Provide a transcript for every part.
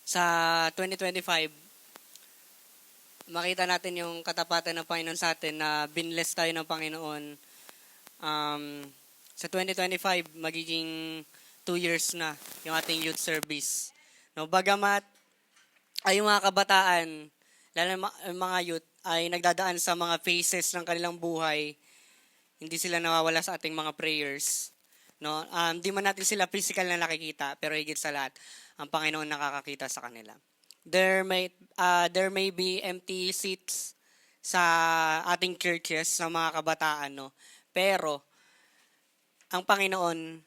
Sa 2025, makita natin yung katapatan ng Panginoon sa atin na binless tayo ng Panginoon. Um, sa 2025, magiging 2 years na yung ating youth service. No, bagamat ay yung mga kabataan, lalo na yung mga youth, ay nagdadaan sa mga phases ng kanilang buhay, hindi sila nawawala sa ating mga prayers. No, di man natin sila physical na nakikita, pero higit sa lahat, ang Panginoon nakakakita sa kanila. There may be empty seats sa ating churches sa mga kabataan, no. Pero ang Panginoon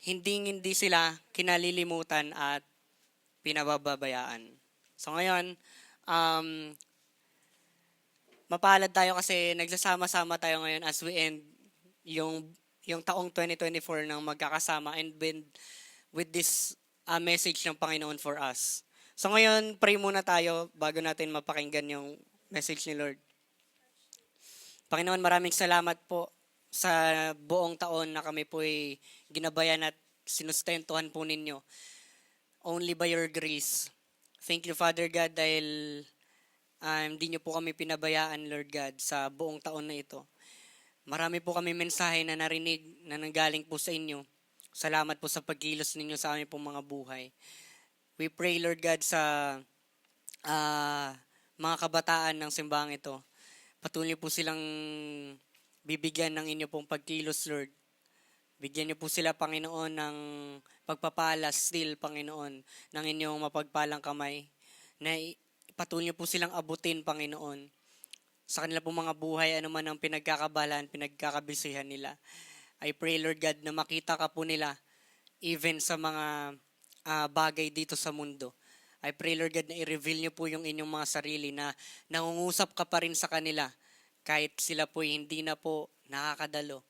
hindi sila kinalilimutan at pinabababayaan. So ngayon, mapalad tayo kasi nagsasama-sama tayo ngayon as we end yung taong 2024 ng magkakasama and with this message ng Panginoon for us. So ngayon, pray muna tayo bago natin mapakinggan yung message ni Lord. Panginoon, maraming salamat po sa buong taon na kami po'y ginabayan at sinustentuhan po ninyo. Only by your grace. Thank you, Father God, dahil hindi nyo po kami pinabayaan, Lord God, sa buong taon na ito. Marami po kami mensahe na narinig na nanggaling po sa inyo. Salamat po sa pagkilos ninyo sa aming pong mga buhay. We pray, Lord God, sa mga kabataan ng simbahang ito. Patuloy po silang bibigyan ng inyo pong pagkilos, Lord. Bigyan niyo po sila, Panginoon, ng pagpapala still, Panginoon, ng inyong mapagpalang kamay. Na patuloy niyo po silang abutin, Panginoon, sa kanila pong mga buhay, ano man ang pinagkakabalan, pinagkakabisihan nila. I pray, Lord God, na makita ka po nila even sa mga bagay dito sa mundo. I pray, Lord God, na i-reveal niyo po yung inyong mga sarili na nangungusap ka pa rin sa kanila kahit sila po hindi na po nakakadalo.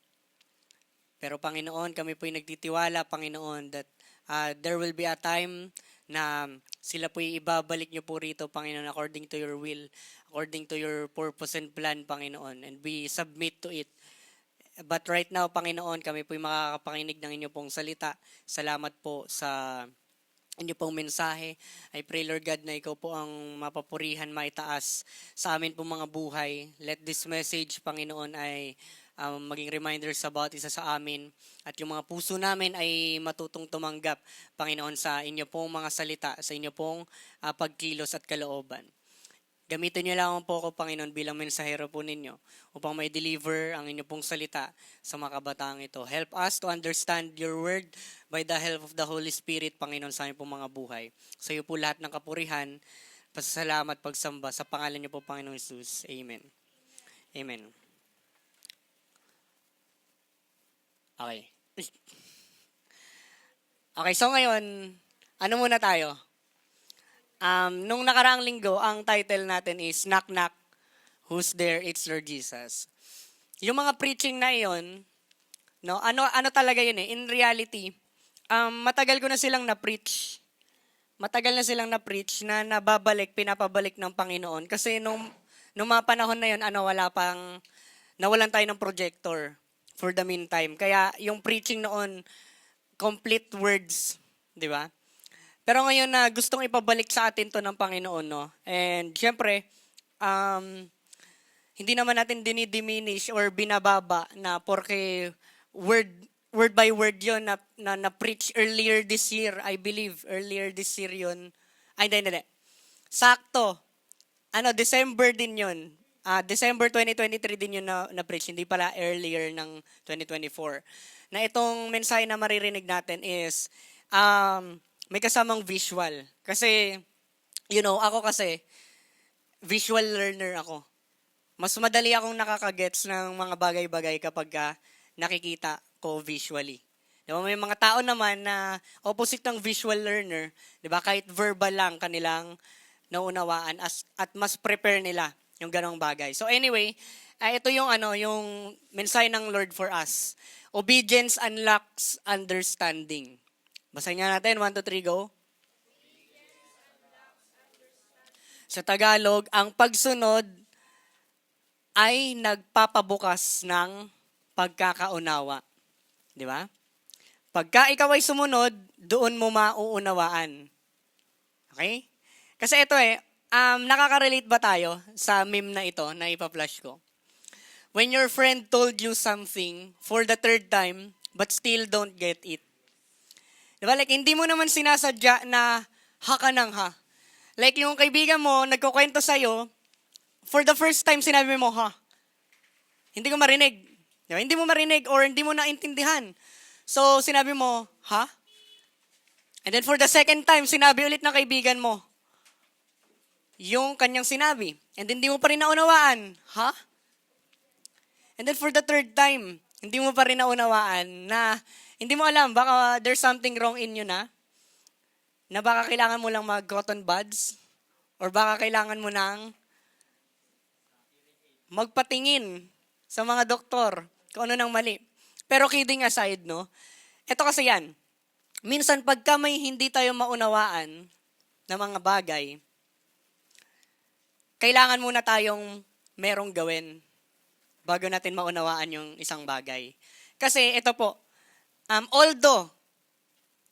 Pero Panginoon, kami po'y nagtitiwala, Panginoon, that there will be a time na sila po'y ibabalik niyo po rito, Panginoon, according to your will, according to your purpose and plan, Panginoon, and we submit to it. But right now, Panginoon, kami po'y makakapakinig ng inyo pong salita. Salamat po sa inyo pong mensahe. I pray, Lord God, na ikaw po ang mapapurihan, maitaas sa amin pong mga buhay. Let this message, Panginoon, ay maging reminders about isa sa amin at yung mga puso namin ay matutong tumanggap, Panginoon, sa inyo pong mga salita, sa inyo pong pagkilos at kalooban. Gamitin niyo lang po ako, Panginoon, bilang mensahero po ninyo upang may deliver ang inyo pong salita sa mga kabataang ito. Help us to understand your word by the help of the Holy Spirit, Panginoon, sa aming pong mga buhay. Sa iyo po lahat ng kapurihan, pasasalamat, pagsamba sa pangalan niyo po, Panginoon Jesus. Amen. Amen. Okay. Okay, so ngayon, ano muna tayo? Nung nakaraang linggo, ang title natin is Knock Knock, Who's There? It's Lord Jesus. Yung mga preaching na iyon, no, ano talaga yun eh. In reality, matagal ko na silang na-preach. Matagal na silang na-preach na nababalik, pinapabalik ng Panginoon. Kasi nung mga panahon na yun, nawalan tayo ng projector for the meantime. Kaya yung preaching noon, complete words, di ba? Pero ngayon na gustong ipabalik sa atin to ng Panginoon, no? And syempre, hindi naman natin dinidiminish or binababa na porque word by word yon na preach earlier this year, I believe, earlier this year yon. Ay, hindi. Sakto. December din yon. December 2023 din yun na-preach, hindi pala earlier ng 2024. Na itong mensahe na maririnig natin is, may kasamang visual. Kasi, ako kasi, visual learner ako. Mas madali akong nakakagets ng mga bagay-bagay kapag nakikita ko visually. Diba? May mga tao naman na opposite ng visual learner, diba? Kahit verbal lang kanilang naunawaan at mas prepare nila yung ganong bagay. So anyway, ito yung mensahe ng Lord for us. Obedience unlocks understanding. Basahin nga natin, 1, 2, 3, go. Sa Tagalog, ang pagsunod ay nagpapabukas ng pagkakaunawa. Di ba? Pagka ikaw ay sumunod, doon mo mauunawaan. Okay? Kasi ito nakaka-relate ba tayo sa meme na ito na ipa-flash ko? When your friend told you something for the third time, but still don't get it. Diba? Like, hindi mo naman sinasadya na ha ka ng ha. Like, yung kaibigan mo, nagkukwento sa'yo, for the first time, sinabi mo, ha. Hindi ko marinig. Diba? Hindi mo marinig or hindi mo naintindihan. So, sinabi mo, ha? And then for the second time, sinabi ulit ng kaibigan mo, yung kanyang sinabi. And then, hindi mo pa rin naunawaan, ha? And then for the third time, hindi mo pa rin naunawaan na hindi mo alam, baka there's something wrong in you na baka kailangan mo lang mag-cotton buds or baka kailangan mo nang magpatingin sa mga doktor kung ano nang mali. Pero kidding aside, no? Ito kasi yan. Minsan pagka may hindi tayo maunawaan na mga bagay, kailangan muna tayong merong gawin bago natin maunawaan yung isang bagay. Kasi ito po, although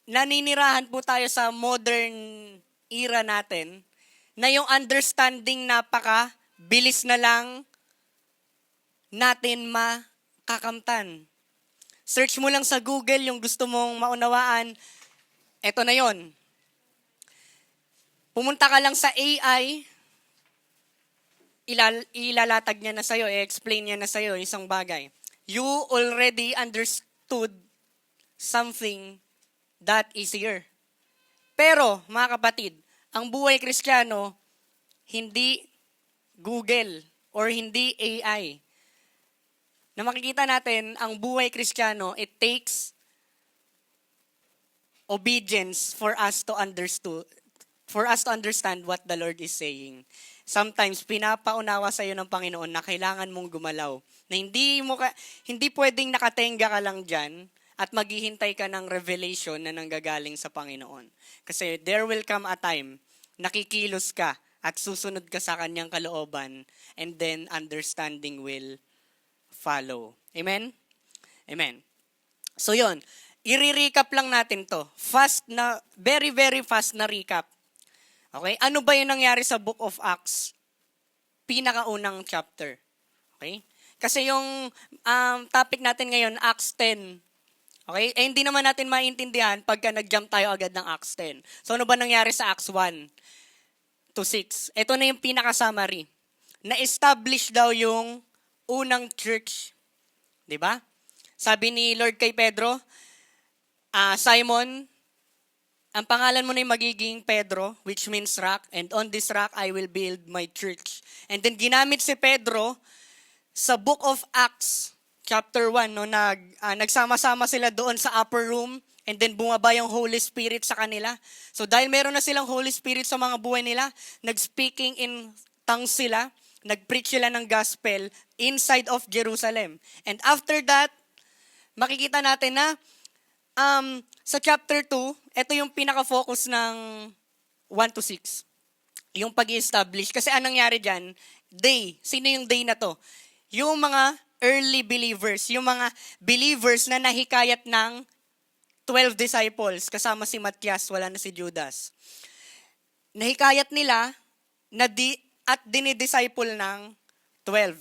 naninirahan po tayo sa modern era natin, na yung understanding bilis na lang natin makakamtan. Search mo lang sa Google yung gusto mong maunawaan, eto na yon. Pumunta ka lang sa AI, ilalatag niya na sa'yo, i-explain niya na sa'yo isang bagay. You already understood something that easier. Pero, mga kapatid, ang buhay Kristiyano, hindi Google or hindi AI. Na makikita natin, ang buhay Kristiyano, it takes obedience for us to understand what the Lord is saying. Sometimes, pinapaunawa sa iyo ng Panginoon na kailangan mong gumalaw. Na hindi pwedeng nakatenga ka lang dyan at maghihintay ka ng revelation na nanggagaling sa Panginoon. Kasi there will come a time, nakikilos ka at susunod ka sa kanyang kalooban and then understanding will follow. Amen? Amen. So yon, i-recap lang natin to. Very, very fast na recap. Okay? Ano ba yung nangyari sa Book of Acts? Pinakaunang chapter. Okay? Kasi yung topic natin ngayon, Acts 10. Okay? Hindi naman natin maintindihan pagka nag-jump tayo agad ng Acts 10. So ano ba nangyari sa Acts 1 to 6? Ito na yung pinaka-summary. Na-establish daw yung unang church. 'Di ba? Sabi ni Lord kay Pedro, Simon, ang pangalan mo na yung magiging Pedro, which means rock, and on this rock I will build my church. And then ginamit si Pedro sa Book of Acts, chapter 1, no, nagsama-sama sila doon sa upper room, and then bumaba yung Holy Spirit sa kanila. So dahil meron na silang Holy Spirit sa mga buhay nila, nag-speaking in tongues sila, nag-preach sila ng gospel inside of Jerusalem. And after that, makikita natin na sa chapter 2, ito yung pinaka-focus ng 1 to 6. Yung pag-i-establish. Kasi anong nangyari dyan? Sino yung day na to? Yung mga early believers. Yung mga believers na nahikayat ng 12 disciples. Kasama si Matthias, wala na si Judas. Nahikayat nila at dinidisciple ng 12.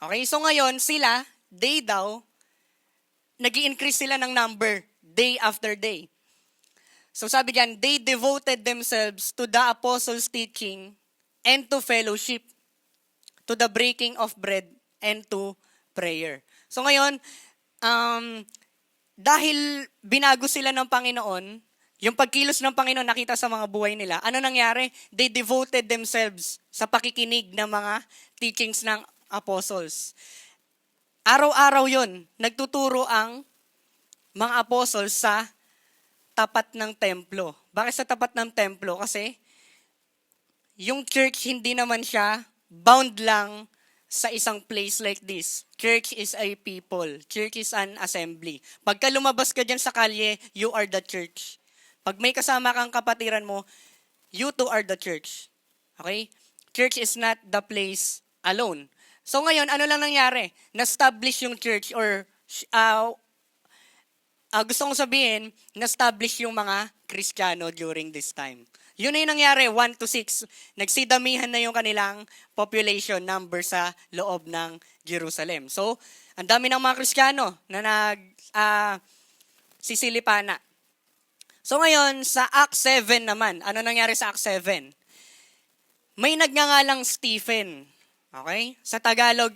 Okay? So ngayon, nag-i-increase sila ng number day after day. So sabi diyan, they devoted themselves to the apostles' teaching and to fellowship, to the breaking of bread and to prayer. So ngayon, dahil binago sila ng Panginoon, yung pagkilos ng Panginoon nakita sa mga buhay nila, ano nangyari? They devoted themselves sa pakikinig ng mga teachings ng apostles. Araw-araw yon, nagtuturo ang mga apostles sa tapat ng templo. Bakit sa tapat ng templo? Kasi yung church hindi naman siya bound lang sa isang place like this. Church is a people. Church is an assembly. Pagka lumabas ka dyan sa kalye, you are the church. Pag may kasama kang kapatiran mo, you too are the church. Okay? Church is not the place alone. So ngayon, ano lang nangyari? Na-establish yung church or gusto kong sabihin, na-establish yung mga Kristiyano during this time. Yun na yung nangyari, 1-6. Nagsidamihan na yung kanilang population number sa loob ng Jerusalem. So, ang dami ng mga Kristiyano na sisilipana. So ngayon, sa Acts 7 naman, ano nangyari sa Acts 7? May nagngangalang Stephen. Okay? Sa Tagalog,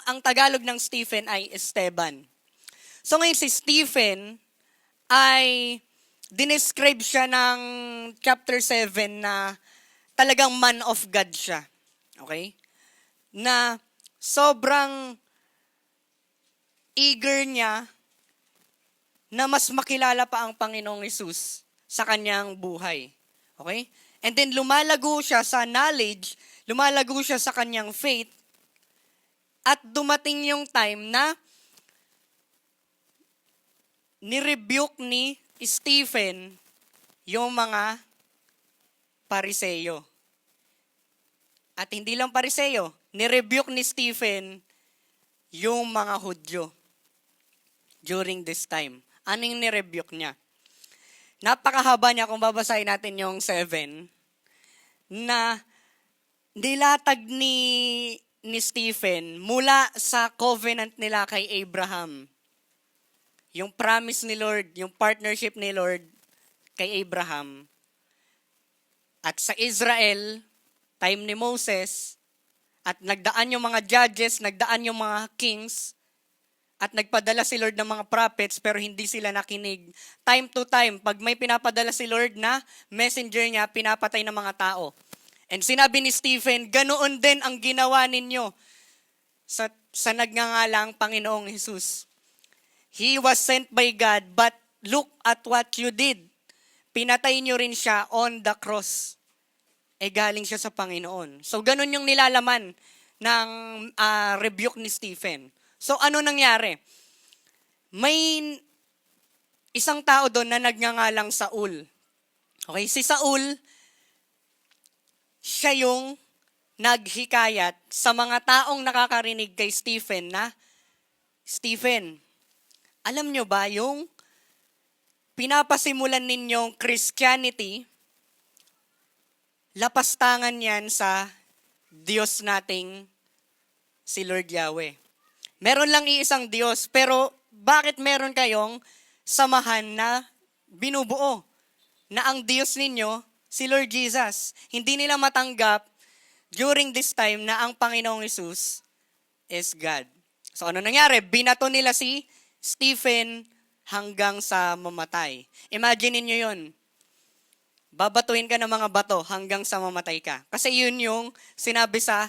ang Tagalog ng Stephen ay Esteban. So ngayon si Stephen ay dinescribe siya ng chapter 7 na talagang man of God siya. Okay? Na sobrang eager niya na mas makilala pa ang Panginoong Hesus sa kanyang buhay. Okay? And then lumalago siya sa knowledge, lumalago siya sa kanyang faith, at dumating yung time na nirebuke ni Stephen yung mga Pariseyo. At hindi lang Pariseyo, nirebuke ni Stephen yung mga Hudyo during this time. Ano yung nirebuke niya? Napakahaba niya kung babasahin natin yung 7 na nilatag ni Stephen mula sa covenant nila kay Abraham. Yung promise ni Lord, yung partnership ni Lord kay Abraham. At sa Israel, time ni Moses, at nagdaan yung mga judges, nagdaan yung mga kings, at nagpadala si Lord ng mga prophets pero hindi sila nakinig. Time to time, pag may pinapadala si Lord na messenger niya, pinapatay ng mga tao. And sinabi ni Stephen, ganoon din ang ginawa ninyo sa nagngangalang Panginoong Hesus. He was sent by God, but look at what you did. Pinatay nyo rin siya on the cross. Galing siya sa Panginoon. So ganun yung nilalaman ng rebuke ni Stephen. So ano nangyari? May isang tao doon na nagngangalang Saul. Okay, si Saul, siya yung naghikayat sa mga taong nakakarinig kay Stephen na, Stephen, alam nyo ba yung pinapasimulan ninyong Christianity, lapastangan yan sa Diyos nating si Lord Yahweh. Meron lang iisang Diyos, pero bakit meron kayong samahan na binubuo na ang Diyos ninyo, si Lord Jesus? Hindi nila matanggap during this time na ang Panginoong Hesus is God. So ano nangyari? Binato nila si Stephen hanggang sa mamatay. Imagine niyo yun. Babatuhin ka ng mga bato hanggang sa mamatay ka. Kasi yun yung sinabi sa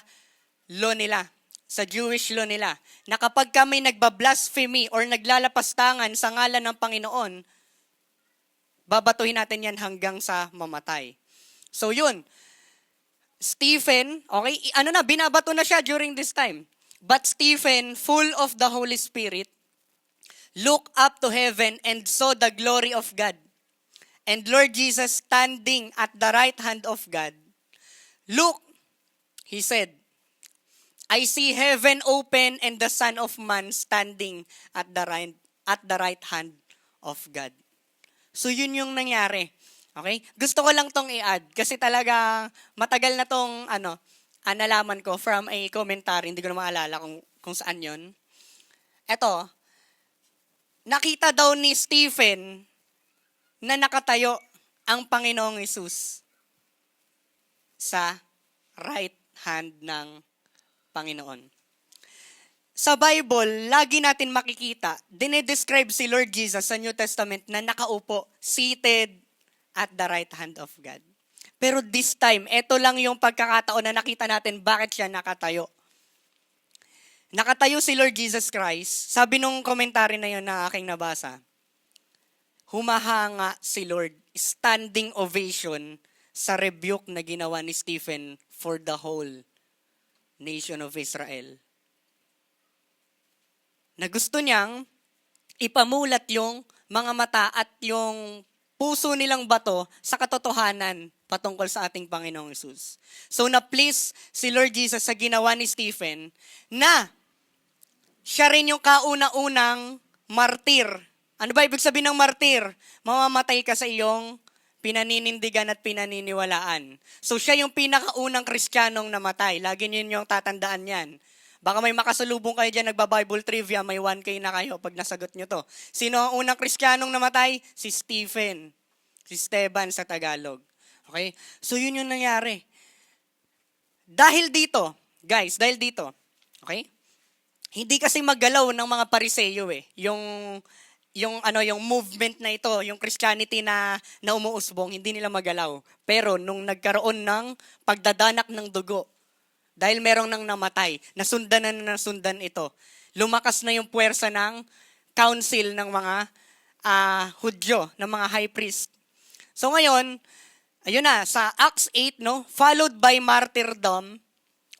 law nila, sa Jewish law nila, na kapag kami nagbablasphemy or naglalapastangan sa ngalan ng Panginoon, babatuhin natin yan hanggang sa mamatay. So yun, Stephen, okay, binabato na siya during this time. But Stephen, full of the Holy Spirit, looked up to heaven and saw the glory of God. And Lord Jesus standing at the right hand of God. Look, he said, I see heaven open and the Son of Man standing at the right hand of God. So yun yung nangyari. Okay? Gusto ko lang tong i-add kasi talaga matagal na tong nalaman ko from a commentary, hindi ko na maalala kung saan yun. Eto, nakita daw ni Stephen na nakatayo ang Panginoong Hesus sa right hand ng Panginoon. Sa Bible, lagi natin makikita, dinedescribe si Lord Jesus sa New Testament na nakaupo, seated at the right hand of God. Pero this time, ito lang yung pagkakataon na nakita natin bakit siya nakatayo. Nakatayo si Lord Jesus Christ. Sabi nung komentary na yun na aking nabasa, humahanga si Lord, standing ovation sa rebuke na ginawa ni Stephen for the whole nation of Israel. Na gusto niyang ipamulat yung mga mata at yung puso nilang bato sa katotohanan patungkol sa ating Panginoong Hesus. So na-please si Lord Jesus sa ginawa ni Stephen na siya rin yung kauna-unang martir Ano ba ibig sabihin ng martir? Mamamatay ka sa iyong pinaninindigan at pinaniniwalaan. So siya yung pinakaunang Kristiyanong namatay. Lagi niyo yung tatandaan yan. Baka may makasalubong kayo dyan, nagba-Bible trivia, may 1K na kayo pag nasagot nyo to. Sino ang unang Kristiyanong namatay? Si Stephen. Si Esteban sa Tagalog. Okay? So yun yung nangyari. Dahil dito, guys, okay? Hindi kasi maggalaw ng mga Pariseyo yung movement na ito, yung Christianity na umuusbong, hindi nila magalaw. Pero nung nagkaroon ng pagdadanak ng dugo, dahil merong nang namatay, nasundan ito. Lumakas na yung puwersa ng council ng mga Hudyo, ng mga high priest. So ngayon, ayun na, sa Acts 8, no, followed by martyrdom,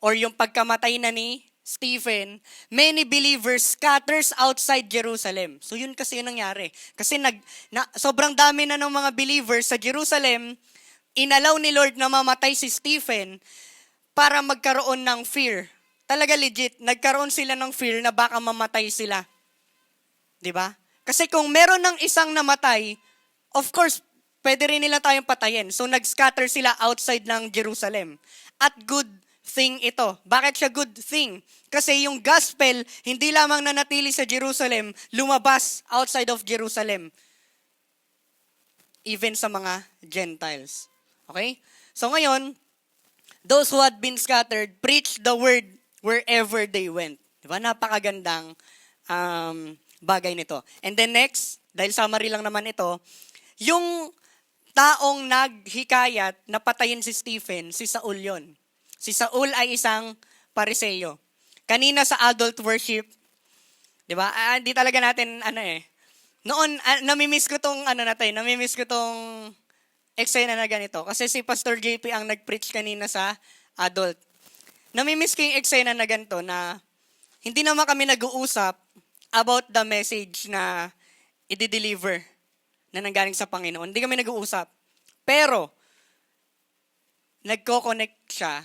or yung pagkamatay na ni Stephen, many believers scatters outside Jerusalem. So yun kasi yung nangyari. Kasi sobrang dami na ng mga believers sa Jerusalem, inalaw ni Lord na mamatay si Stephen para magkaroon ng fear. Talaga legit, nagkaroon sila ng fear na baka mamatay sila. 'Di ba? Kasi kung meron ng isang namatay, of course, pwede rin nila tayong patayin. So nag-scatter sila outside ng Jerusalem. At good thing ito. Bakit siya good thing? Kasi yung gospel, hindi lamang nanatili sa Jerusalem, lumabas outside of Jerusalem. Even sa mga Gentiles. Okay? So ngayon, those who had been scattered preached the word wherever they went. Diba? Napakagandang bagay nito. And then next, dahil summary lang naman ito, yung taong naghikayat na patayin si Stephen, si Saul yon. Si Saul ay isang Pariseyo. Kanina sa adult worship, di ba? Hindi talaga natin, noon, namimiss ko tong eksena na ganito. Kasi si Pastor JP ang nag-preach kanina sa adult. Namimiss ko yung eksena na ganito na hindi naman kami nag-uusap about the message na i-deliver na nanggaling sa Panginoon. Hindi kami nag-uusap. Pero, nagko-connect siya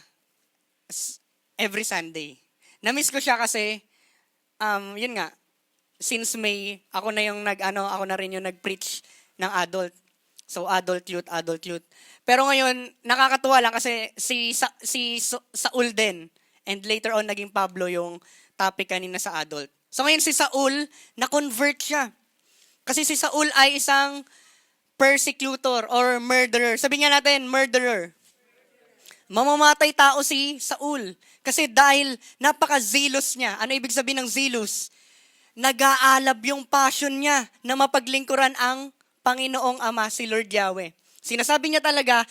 every Sunday. Namiss ko siya kasi, yun nga, since May, ako na rin yung nag-preach ng adult. So, adult youth. Pero ngayon, nakakatuwa lang kasi si Saul din. And later on, naging Pablo yung topic kanina sa adult. So, ngayon si Saul, na-convert siya. Kasi si Saul ay isang persecutor or murderer. Sabihin nga natin, murderer. Mamamatay tao si Saul. Kasi dahil napaka-zealous niya. Ano ibig sabihin ng zealous? Nag-aalab yung passion niya na mapaglingkuran ang Panginoong Ama, si Lord Yahweh. Sinasabi niya talaga,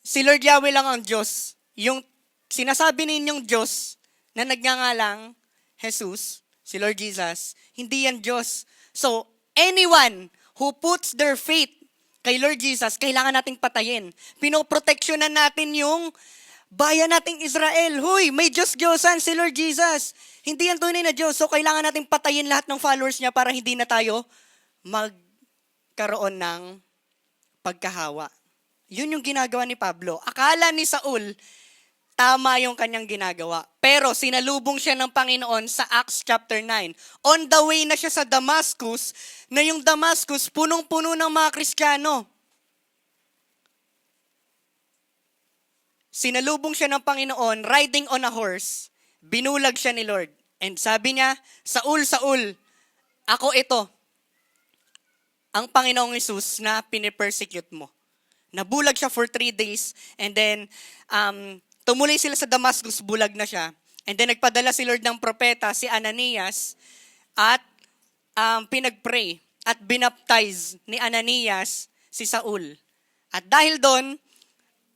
si Lord Yahweh lang ang Diyos. Yung sinasabi ninyong Diyos na nagngangalang Jesus, si Lord Jesus, hindi yan Diyos. So, anyone who puts their faith kay Lord Jesus, kailangan nating patayin. Pinoproteksyonan natin yung bayan nating Israel. Huy, may Diyos-Diyosan si Lord Jesus. Hindi yan tunay na Diyos. So, kailangan nating patayin lahat ng followers niya para hindi na tayo magkaroon ng pagkahawa. Yun yung ginagawa ni Pablo. Akala ni Saul, tama yung kanyang ginagawa. Pero sinalubong siya ng Panginoon sa Acts chapter 9. On the way na siya sa Damascus, na yung Damascus punong-puno ng mga Kristiyano. Sinalubong siya ng Panginoon, riding on a horse. Binulag siya ni Lord. And sabi niya, Saul, Saul, ako ito, ang Panginoong Hesus na pinipersecute mo. Nabulag siya for 3 days, and then tumuloy sila sa Damascus, bulag na siya. And then nagpadala si Lord ng propeta, si Ananias, at pinag-pray at binaptize ni Ananias si Saul. At dahil doon,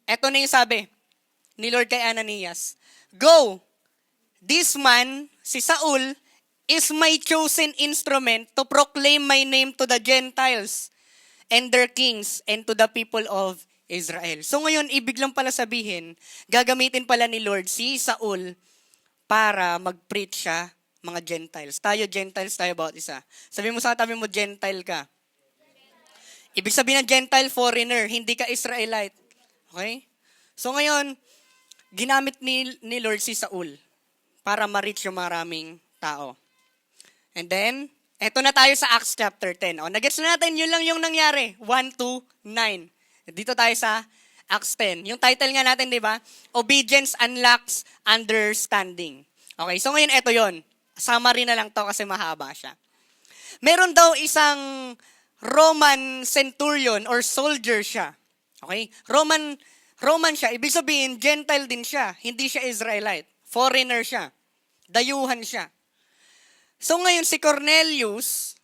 eto na yung sabi ni Lord kay Ananias, go, this man, si Saul, is my chosen instrument to proclaim my name to the Gentiles and their kings and to the people of Israel. So ngayon, ibig lang pala sabihin, gagamitin pala ni Lord si Saul para mag-preach siya mga Gentiles. Gentiles tayo bawat isa. Sabi mo sa tabi mo, Gentile ka. Ibig sabihin ng Gentile, foreigner, hindi ka Israelite. Okay? So ngayon, ginamit ni Lord si Saul para ma-reach yung maraming tao. And then, Eto na tayo sa Acts chapter 10. O, nagets na natin, yun lang yung nangyari. 1 to 9. Dito tayo sa Acts 10. Yung title nga natin, di ba? Obedience unlocks understanding. Okay, so ngayon, eto yon. Summary na lang to kasi mahaba siya. Meron daw isang Roman centurion or soldier siya. Okay? Roman siya. Ibig sabihin, Gentile din siya. Hindi siya Israelite. Foreigner siya. Dayuhan siya. So ngayon si Cornelius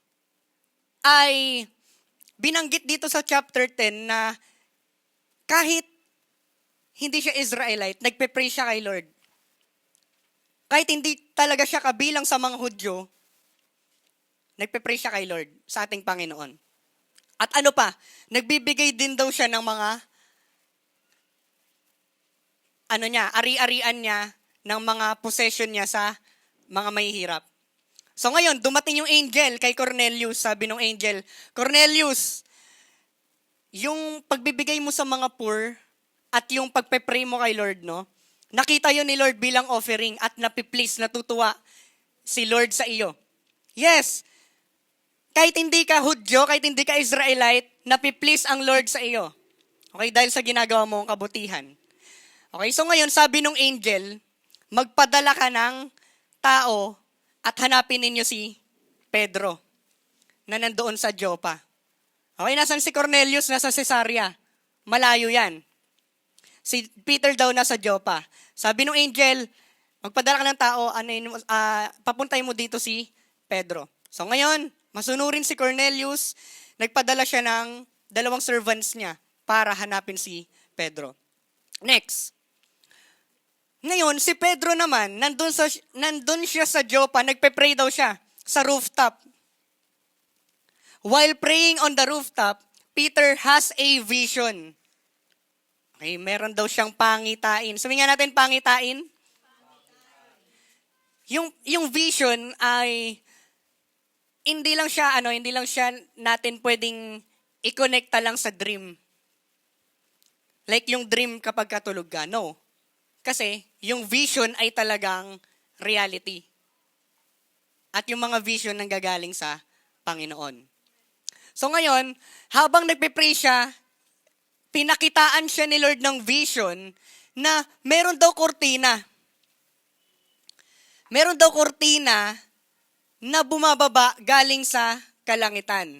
ay binanggit dito sa chapter 10 na kahit hindi siya Israelite, nagpe-pray siya kay Lord. Kahit hindi talaga siya kabilang sa mga Hudyo, nagpe-pray siya kay Lord, sa ating Panginoon. At ano pa, nagbibigay din daw siya ng mga ari-arian niya, ng mga possession niya sa mga mahihirap. So ngayon, dumating yung angel kay Cornelius. Sabi ng angel, Cornelius, yung pagbibigay mo sa mga poor at yung pagpe-pray mo kay Lord, no? Nakita yun ni Lord bilang offering at napiplease, natutuwa si Lord sa iyo. Yes, kahit hindi ka Hudyo, kahit hindi ka Israelite, napiplease ang Lord sa iyo. Okay, dahil sa ginagawa mong kabutihan. Okay, so ngayon, sabi ng angel, magpadala ka ng tao at hanapin ninyo si Pedro na nandoon sa Joppa. Okay, nasan si Cornelius? Nasa Cesarea. Malayo yan. Si Peter daw nasa Joppa. Sabi ng angel, magpadala ka ng tao, papuntay mo dito si Pedro. So ngayon, masunurin si Cornelius, nagpadala siya ng 2 servants niya para hanapin si Pedro. Next. Ngayon, si Pedro naman, nandun siya sa Joppa, nagpe-pray daw siya sa rooftop. While praying on the rooftop, Peter has a vision. Okay, meron daw siyang pangitain. Sabihin nga natin, pangitain. Yung vision ay hindi lang siya natin pwedeng i-connecta lang sa dream. Like yung dream kapag katulog ka. No. Kasi yung vision ay talagang reality. At yung mga vision nanggagaling sa Panginoon. So ngayon, habang nagpe-pray siya, pinakitaan siya ni Lord ng vision na meron daw kortina. Meron daw kortina na bumababa galing sa kalangitan.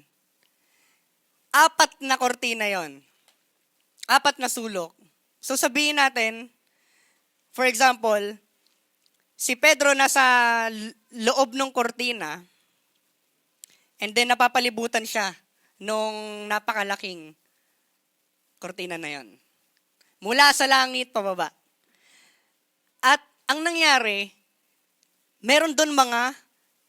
4 na kortina yon. 4 na sulok. So sabihin natin, for example, si Pedro nasa loob ng kortina and then napapalibutan siya nung napakalaking kortina na yon. Mula sa langit pababa. At ang nangyari, meron doon mga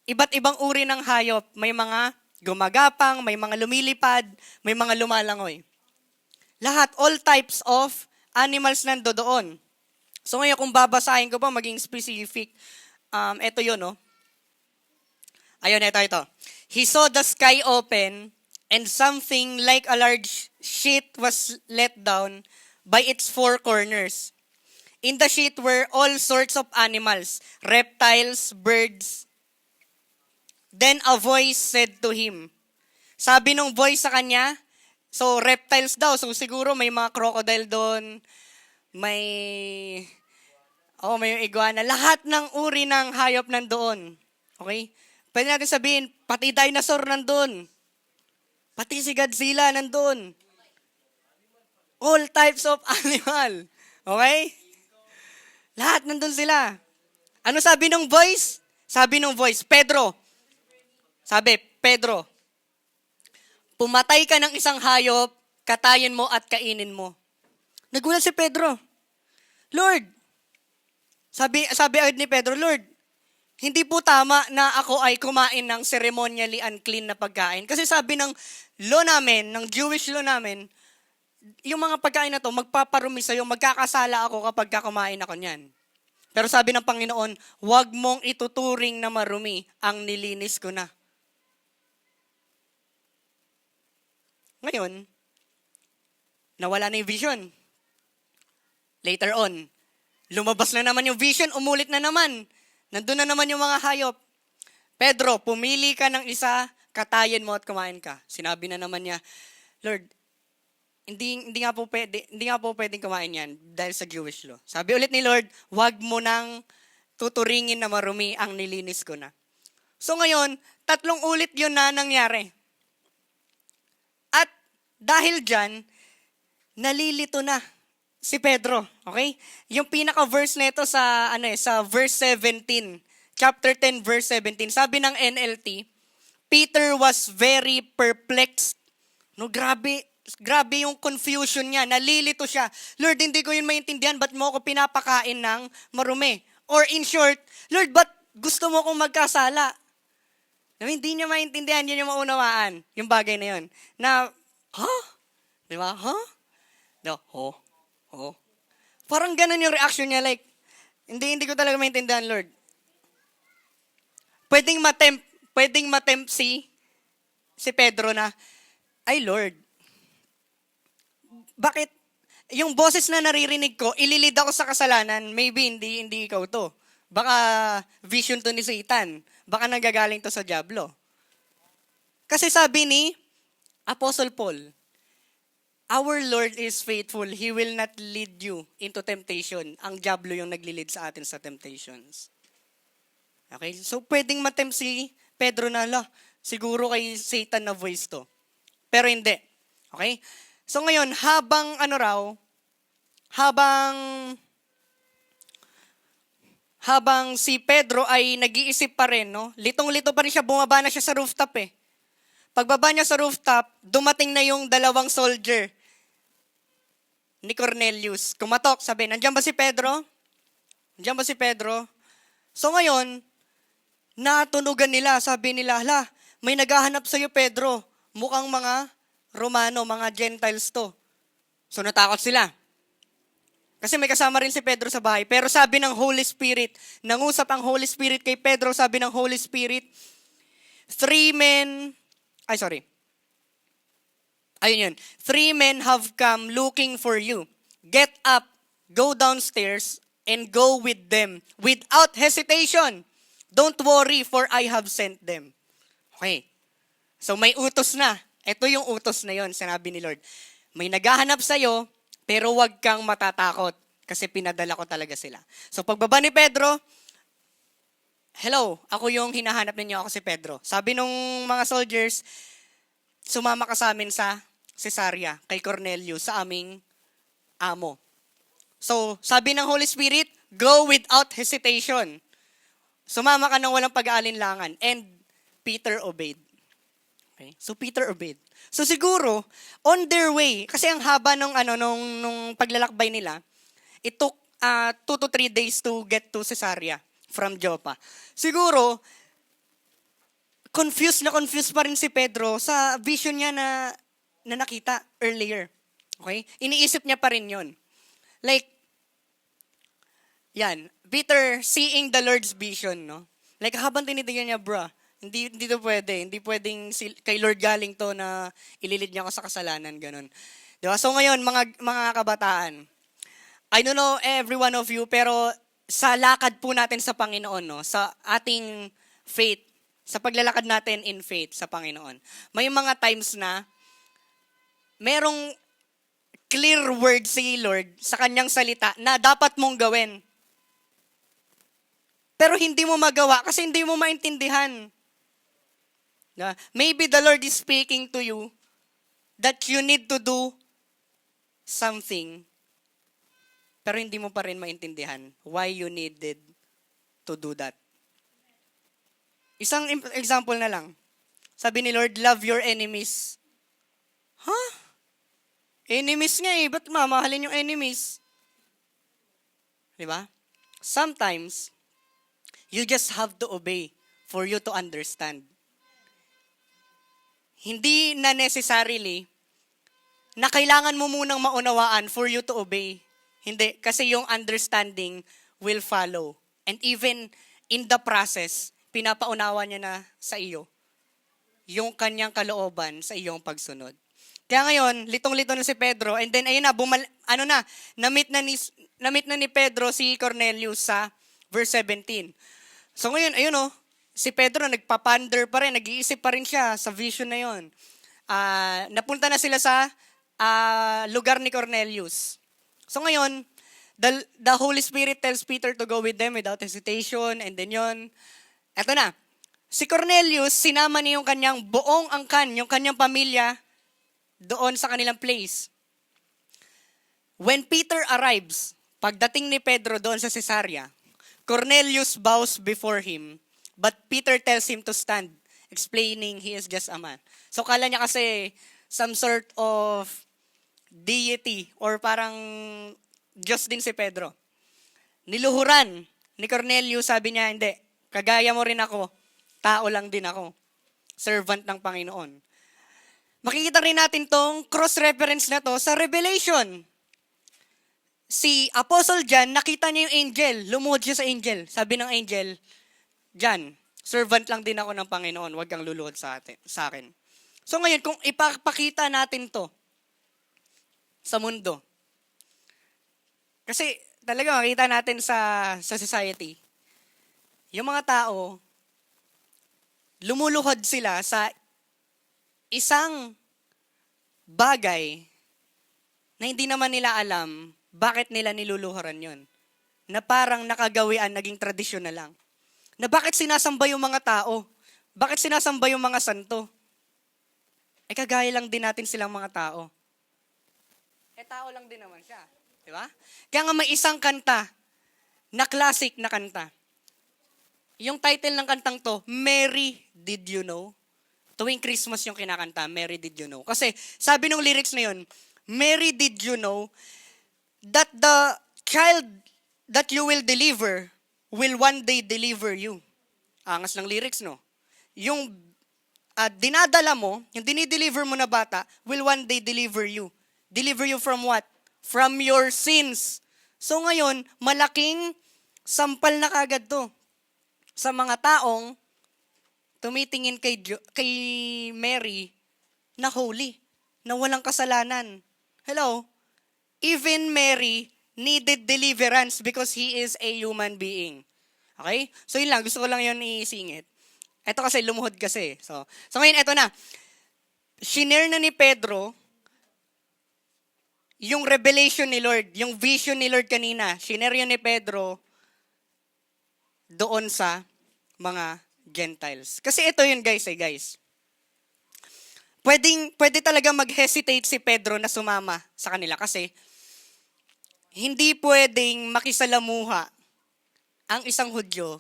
iba't ibang uri ng hayop. May mga gumagapang, may mga lumilipad, may mga lumalangoy. Lahat, all types of animals nando doon. So ngayon, kung babasahin ko pa, maging specific, ito yun, no? Ayun, ito. He saw the sky open and something like a large sheet was let down by its 4 corners. In the sheet were all sorts of animals, reptiles, birds. Then a voice said to him. Sabi nung voice sa kanya, so reptiles daw, so siguro may mga crocodile doon, may iguana. Lahat ng uri ng hayop nandoon. Okay? Pwede natin sabihin, pati dinosaur nandoon. Pati si Godzilla nandoon. All types of animal. Okay? Lahat nandoon sila. Ano sabi ng voice? Sabi ng voice, Pedro. Sabi, Pedro, pumatay ka ng isang hayop, katayin mo at kainin mo. Nagulat si Pedro. Lord, sabi agad ni Pedro, Lord, hindi po tama na ako ay kumain ng ceremonially unclean na pagkain. Kasi sabi ng law namin, ng Jewish law namin, yung mga pagkain na to, magpaparumi sa'yo, magkakasala ako kapag kumain ako niyan. Pero sabi ng Panginoon, huwag mong ituturing na marumi, ang nilinis ko na. Ngayon, nawala na yung vision. Later on, lumabas na naman yung vision, umulit na naman. Nandun na naman yung mga hayop. Pedro, pumili ka ng isa, katayin mo at kumain ka. Sinabi na naman niya, Lord, hindi nga po pwedeng kumain yan dahil sa Jewish law. Sabi ulit ni Lord, wag mo nang tuturingin na marumi ang nilinis ko na. So ngayon, 3 ulit yun na nangyari. At dahil dyan, nalilito na si Pedro. Okay? Yung pinaka-verse nito sa verse 17. Chapter 10, verse 17. Sabi ng NLT, Peter was very perplexed. No, grabe yung confusion niya. Nalilito siya. Lord, hindi ko yun maintindihan. Ba't mo ako pinapakain ng marumi? Or in short, Lord, ba't gusto mo akong magkasala? Hindi niya maintindihan, hindi niya maunawaan yung bagay na yun. Na, Di ba? No, Parang ganun yung reaction niya. Like, hindi ko talaga maintindihan, Lord. Pwedeng matempt si Pedro na, ay Lord, bakit yung boses na naririnig ko, ililid ako sa kasalanan, maybe hindi ikaw to. Baka vision to ni Satan. Baka nagagaling to sa diablo. Kasi sabi ni Apostle Paul, our Lord is faithful. He will not lead you into temptation. Ang diablo yung naglilid sa atin sa temptations. Okay? So, pwedeng matempt si Pedro na, siguro kay Satan na voice to. Pero hindi. Okay? So, ngayon, habang si Pedro ay nag-iisip pa rin, no? Litong-lito pa rin siya, bumaba na siya sa rooftop eh. Pagbaba niya sa rooftop, dumating na yung 2 soldier ni Cornelius. Kumatok, sabi, nandiyan ba si Pedro? Nandiyan ba si Pedro? So ngayon, natunugan nila, sabi nila, may naghahanap sa'yo Pedro. Mukhang mga Romano, mga Gentiles to. So natakot sila. Kasi may kasama rin si Pedro sa bahay. Pero sabi ng Holy Spirit, nangusap ang Holy Spirit kay Pedro, sabi ng Holy Spirit, 3 men have come looking for you. Get up, go downstairs, and go with them without hesitation. Don't worry, for I have sent them. Okay. So may utos na. Ito yung utos na yon, sinabi ni Lord. May naghahanap sa'yo, pero wag kang matatakot kasi pinadala ko talaga sila. So pagbaba ni Pedro, hello, ako yung hinahanap ninyo, ako si Pedro. Sabi nung mga soldiers, sumama ka sa amin sa Caesarea, kay Cornelius, sa aming amo. So sabi ng Holy Spirit, go without hesitation. Sumama ka ng walang pag-aalinlangan. And Peter obeyed. Okay? So Peter obeyed. So siguro, on their way, kasi ang haba nung paglalakbay nila, it took 2 to 3 days to get to Caesarea from Joppa. Siguro, confused pa rin si Pedro sa vision niya na nakita earlier. Okay? Iniisip niya pa rin yon. Like, yan, Peter seeing the Lord's vision, no? Like, habang tinitingnan niya, hindi to pwede. Hindi pwedeng kay Lord galing to na ililid niya ako sa kasalanan, ganun. Diba? So ngayon, mga kabataan, I don't know every one of you, pero sa lakad po natin sa Panginoon, no? Sa ating faith, sa paglalakad natin in faith sa Panginoon, may mga times na merong clear word si Lord sa kanyang salita na dapat mong gawin. Pero hindi mo magawa kasi hindi mo maintindihan. Maybe the Lord is speaking to you that you need to do something, pero hindi mo pa rin maintindihan why you needed to do that. Isang example na lang. Sabi ni Lord, love your enemies. Enemies nga eh. Ba't mamahalin yung enemies? Diba? Sometimes, you just have to obey for you to understand. Hindi na necessarily na kailangan mo munang maunawaan for you to obey. Hindi. Kasi yung understanding will follow. And even in the process, pinapaunawa niya na sa iyo yung kanyang kalooban sa iyong pagsunod. Kaya ngayon, litong-lito na si Pedro, and then ayun na, na-meet na ni Pedro si Cornelius sa verse 17. So ngayon, ayun si Pedro nagpapander pa rin, nag-iisip pa rin siya sa vision na yon. Napunta na sila sa lugar ni Cornelius. So ngayon, the Holy Spirit tells Peter to go with them without hesitation, and then yon, eto na, si Cornelius, sinama niya yung kanyang buong angkan, yung kanyang pamilya, doon sa kanilang place. When Peter arrives, pagdating ni Pedro doon sa Caesarea, Cornelius bows before him, but Peter tells him to stand, explaining he is just a man. So kala niya kasi some sort of deity or parang Diyos din si Pedro. Niluhuran ni Cornelius, sabi niya, hindi, kagaya mo rin ako, tao lang din ako, servant ng Panginoon. Makikita rin natin tong cross-reference na to sa Revelation. Si Apostle John, nakita niya yung angel, lumuhod siya sa angel. Sabi ng angel, John, servant lang din ako ng Panginoon, huwag kang luluhod sa akin. So ngayon, kung ipapakita natin to sa mundo, kasi talaga makita natin sa society, yung mga tao, lumuluhod sila sa isang bagay na hindi naman nila alam bakit nila niluluhuran yon. Na parang nakagawian, naging tradisyon na lang. Na bakit sinasamba yung mga tao? Bakit sinasamba yung mga santo? Eh kagaya lang din natin silang mga tao. Eh tao lang din naman siya. Di ba? Kaya nga may isang kanta, na classic na kanta. Yung title ng kantang to, Mary, Did You Know? Tuwing Christmas yung kinakanta, Mary, Did You Know? Kasi sabi ng lyrics na yun, Mary, did you know that the child that you will deliver will one day deliver you? Angas ng lyrics, no? Yung dinadala mo, yung dinideliver mo na bata, will one day deliver you. Deliver you from what? From your sins. So ngayon, malaking sampal na kagad to sa mga taong tumitingin kay Mary na holy, na walang kasalanan. Hello? Even Mary needed deliverance because he is a human being. Okay? So yun lang, gusto ko lang yun isingit. Ito kasi, lumuhod kasi. So ngayon, ito na. Shinare na ni Pedro yung revelation ni Lord, yung vision ni Lord kanina. Shinare yun ni Pedro doon sa mga Gentiles. Kasi ito yun guys. Pwede talaga mag-hesitate si Pedro na sumama sa kanila kasi hindi pwedeng makisalamuha ang isang Hudyo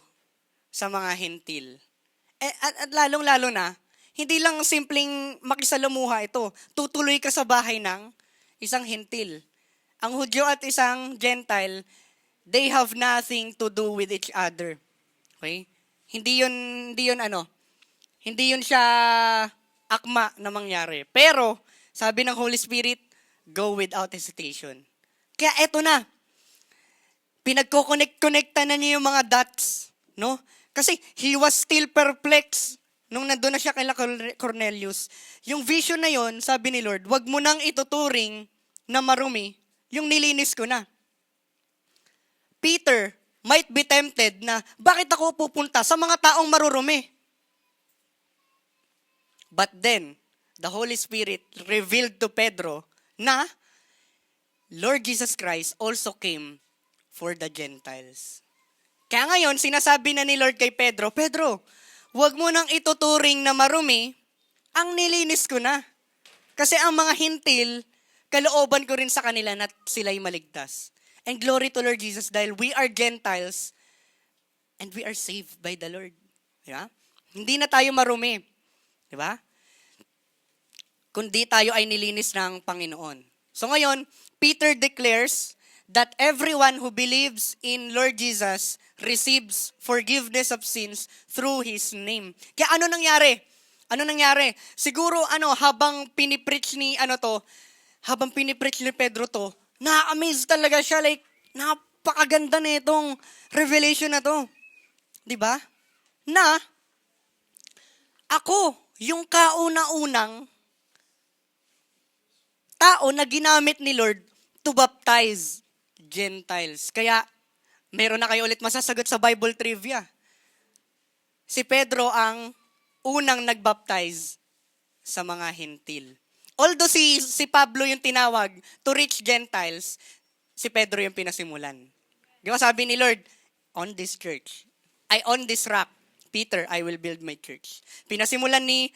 sa mga Hentil. At lalong-lalo na, hindi lang simpleng makisalamuha ito. Tutuloy ka sa bahay ng isang Hentil. Ang Hudyo at isang Gentile, they have nothing to do with each other. Okay? Hindi yun siya akma na mangyari. Pero, sabi ng Holy Spirit, go without hesitation. Kaya eto na, pinagko-connect-connecta na niya yung mga dots, no? Kasi he was still perplexed nung nandun na siya kay Cornelius. Yung vision na yon, sabi ni Lord, wag mo nang ituturing na marumi, yung nilinis ko na. Peter might be tempted na, bakit ako pupunta sa mga taong marurumi? But then, the Holy Spirit revealed to Pedro na Lord Jesus Christ also came for the Gentiles. Kaya ngayon, sinasabi na ni Lord kay Pedro, Pedro, huwag mo nang ituturing na marumi, ang nilinis ko na. Kasi ang mga hintil, kalooban ko rin sa kanila na sila'y maligtas. And glory to Lord Jesus dahil we are Gentiles and we are saved by the Lord. Diba? Hindi na tayo marumi. Diba? Kundi tayo ay nilinis ng Panginoon. So ngayon, Peter declares that everyone who believes in Lord Jesus receives forgiveness of sins through His name. Kaya ano nangyari? Siguro habang pinipreach ni Pedro to, na-amaze talaga siya, like napakaganda na itong revelation na to. 'Di ba? Na ako yung kauna-unang tao na ginamit ni Lord to baptize Gentiles. Kaya, meron na kayo ulit masasagot sa Bible trivia. si Pedro ang unang nagbaptize sa mga Hentil. Although si Pablo yung tinawag to reach Gentiles, si Pedro yung pinasimulan. Di ba sabi ni Lord, on this church, on this rock, Peter, I will build my church. Pinasimulan ni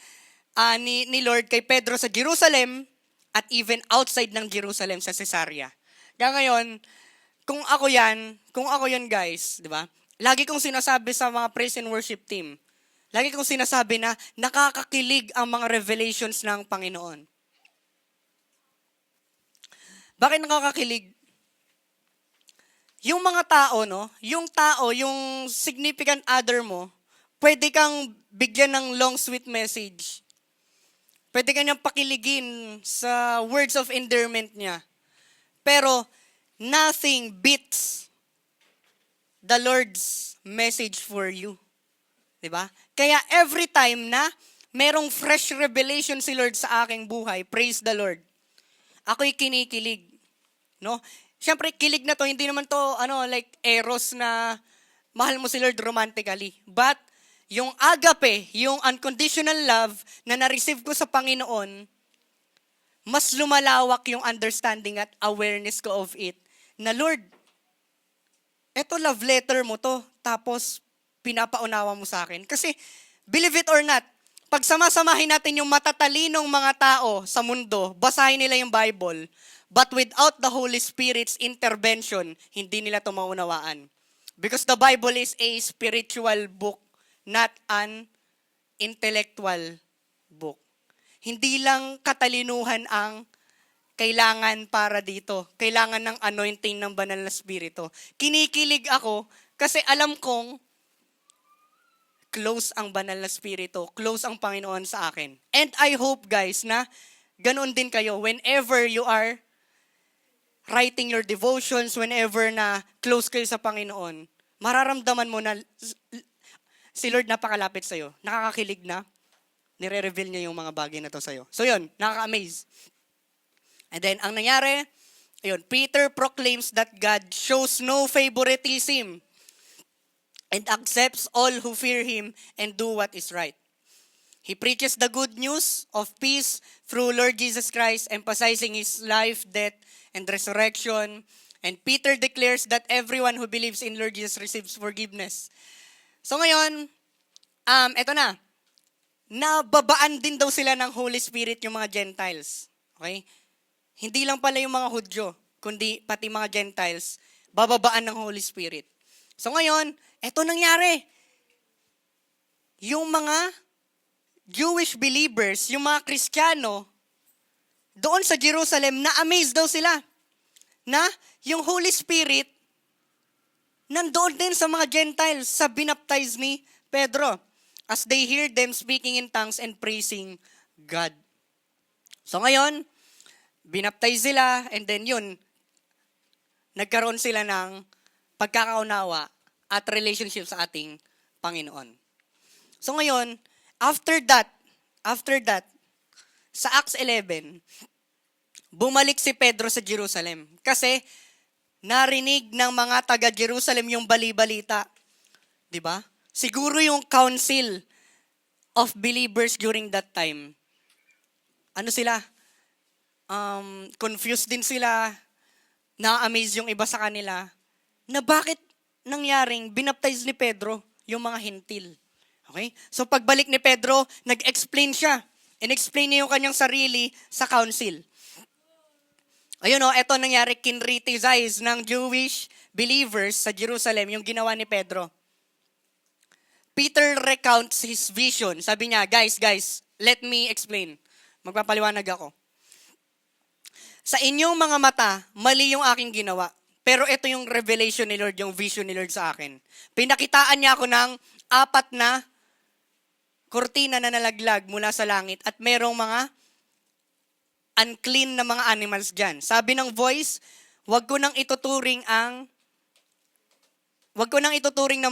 Lord kay Pedro sa Jerusalem at even outside ng Jerusalem sa Caesarea. Kaya ngayon, kung ako yan guys, di ba? Lagi kong sinasabi sa mga praise and worship team, lagi kong sinasabi na nakakakilig ang mga revelations ng Panginoon. Bakit nakakakilig? Yung mga tao, yung significant other mo, pwede kang bigyan ng long sweet message. Pwede kang pakiligin sa words of endearment niya. Pero, nothing beats the Lord's message for you. Diba? Kaya every time na merong fresh revelation si Lord sa aking buhay, praise the Lord, ako'y kinikilig. No? Siyempre, kilig na to, hindi naman to, like eros na mahal mo si Lord romantically. But, yung agape, yung unconditional love na na-receive ko sa Panginoon, mas lumalawak yung understanding at awareness ko of it. Na Lord, eto love letter mo to, tapos pinapaunawa mo sa akin. Kasi, believe it or not, pag samasamahin natin yung matatalinong mga tao sa mundo, basahin nila yung Bible, but without the Holy Spirit's intervention, hindi nila ito maunawaan. Because the Bible is a spiritual book, not an intellectual book. Hindi lang katalinuhan ang kailangan para dito. Kailangan ng anointing ng banal na spirito. Kinikilig ako kasi alam kong close ang banal na spirito, close ang Panginoon sa akin. And I hope guys na ganoon din kayo whenever you are writing your devotions, whenever na close kayo sa Panginoon, mararamdaman mo na si Lord napakalapit sa'yo. Nakakakilig na, nire-reveal niya yung mga bagay na to sa'yo. So yun, nakaka-amaze. And then, ang nangyari, ayun, Peter proclaims that God shows no favoritism and accepts all who fear Him and do what is right. He preaches the good news of peace through Lord Jesus Christ, emphasizing His life, death, and resurrection. And Peter declares that everyone who believes in Lord Jesus receives forgiveness. So ngayon, eto na. Nababaan din daw sila ng Holy Spirit yung mga Gentiles. Okay? Hindi lang pala yung mga Hudyo, kundi pati mga Gentiles, bababaan ng Holy Spirit. So ngayon, eto nangyari. Yung mga Jewish believers, yung mga Kristiyano, doon sa Jerusalem, na-amaze daw sila na yung Holy Spirit nandoon din sa mga Gentiles sa binaptize ni Pedro as they hear them speaking in tongues and praising God. So ngayon, binaptize sila and then yun, nagkaroon sila ng pagkakaunawa at relationship sa ating Panginoon. So ngayon, after that, sa Acts 11, bumalik si Pedro sa Jerusalem. Kasi narinig ng mga taga-Jerusalem yung bali-balita. Diba? Siguro yung council of believers during that time. Ano sila? Confused din sila. Na-amaze yung iba sa kanila. Na bakit nangyaring binaptize ni Pedro yung mga Hentil. Okay? So pagbalik ni Pedro, nag-explain siya. In-explain niya yung kanyang sarili sa council. Ayun eto nangyari, kinriticize ng Jewish believers sa Jerusalem yung ginawa ni Pedro. Peter recounts his vision. Sabi niya, guys, let me explain. Magpapaliwanag ako. Sa inyong mga mata, mali yung aking ginawa. Pero ito yung revelation ni Lord, yung vision ni Lord sa akin. Pinakitaan niya ako ng 4 na kurtina na nalaglag mula sa langit at merong mga unclean na mga animals dyan. Sabi ng voice, wag ko nang ituturing na